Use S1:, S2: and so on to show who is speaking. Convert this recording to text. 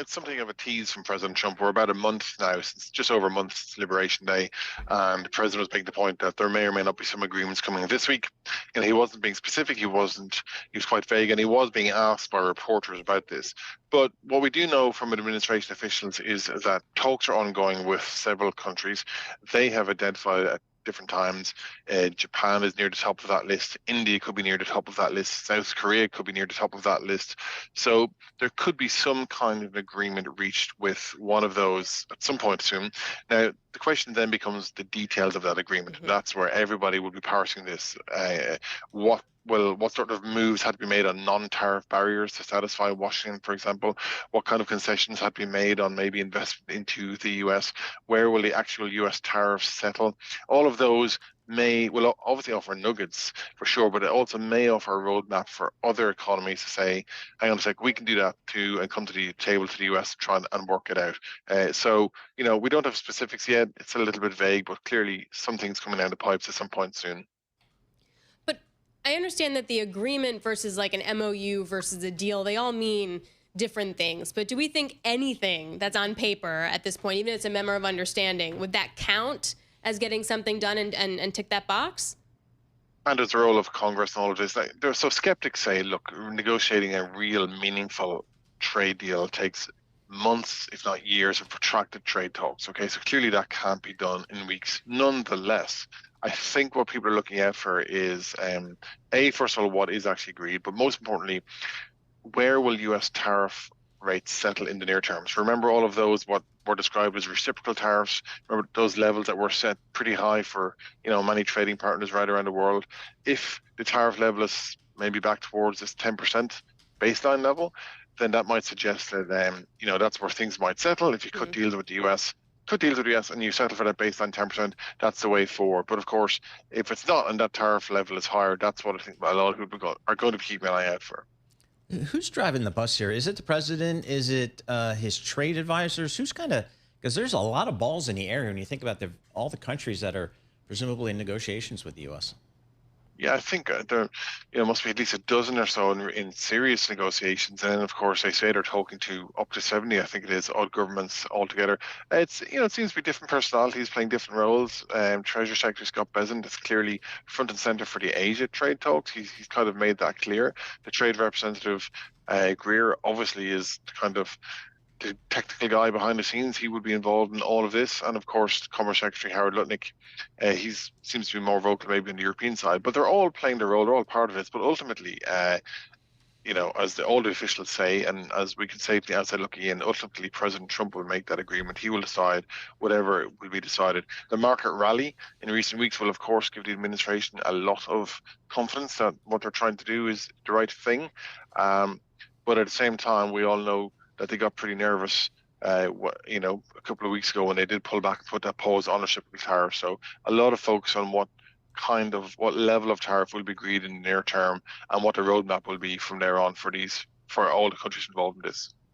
S1: it's something of a tease from President Trump. We're about a month now, since just over a month since Liberation Day, and the president was making the point that there may or may not be some agreements coming this week. And he wasn't being specific. He was quite vague, and he was being asked by reporters about this. But what we do know from administration officials is that talks are ongoing with several countries. They have identified at different times. Japan is near the top of that list. India could be near the top of that list. South Korea could be near the top of that list. So there could be some kind of agreement reached with one of those at some point soon. Now, the question then becomes the details of that agreement. Mm-hmm. That's where everybody will be parsing this. What sort of moves had to be made on non-tariff barriers to satisfy Washington, for example? What kind of concessions had to be made on maybe investment into the US? Where will the actual US tariffs settle? All of those will obviously offer nuggets for sure, but it also may offer a roadmap for other economies to say, hang on a sec, we can do that too, and come to the table to the US to try and work it out. So, we don't have specifics yet. It's a little bit vague, but clearly something's coming down the pipes at some point soon.
S2: I understand that the agreement versus like an MOU versus a deal, they all mean different things. But do we think anything that's on paper at this point, even if it's a memo of understanding, would that count as getting something done and tick that box?
S1: And as the role of Congress and all of this, so skeptics say, look, negotiating a real meaningful trade deal takes months, if not years, of protracted trade talks. Okay, so clearly that can't be done in weeks. Nonetheless, I think what people are looking out for is, first of all, what is actually agreed, but most importantly, where will US tariff rates settle in the near term? So remember all of those, what were described as reciprocal tariffs, remember those levels that were set pretty high for, many trading partners right around the world. If the tariff level is maybe back towards this 10% baseline level, then that might suggest that, that's where things might settle. If you cut deals with the US, and you settle for that baseline 10%, that's the way forward. But of course, if it's not and that tariff level is higher, that's what I think a lot of people are going to be keeping an eye out for.
S3: Who's driving the bus here? Is it the president? Is it his trade advisors? Who's because there's a lot of balls in the air when you think about all the countries that are presumably in negotiations with the U.S.
S1: Yeah, I think there must be at least a dozen or so in serious negotiations. And then, of course, they say they're talking to up to 70, I think it is, odd governments altogether. It seems to be different personalities playing different roles. Treasury Secretary Scott Bessent is clearly front and center for the Asia trade talks. He's kind of made that clear. The trade representative, Greer, obviously is kind of the technical guy behind the scenes. He would be involved in all of this. And of course, Commerce Secretary Howard Lutnick, he seems to be more vocal maybe on the European side, but they're all playing their role. They're all part of it. But ultimately, as all the officials say, and as we can say to the outside looking in, ultimately President Trump will make that agreement. He will decide whatever will be decided. The market rally in recent weeks will, of course, give the administration a lot of confidence that what they're trying to do is the right thing. But at the same time, we all know that they got pretty nervous, a couple of weeks ago when they did pull back and put that pause on reciprocal tariff. So a lot of focus on what level of tariff will be agreed in the near term and what the roadmap will be from there on for all the countries involved in this.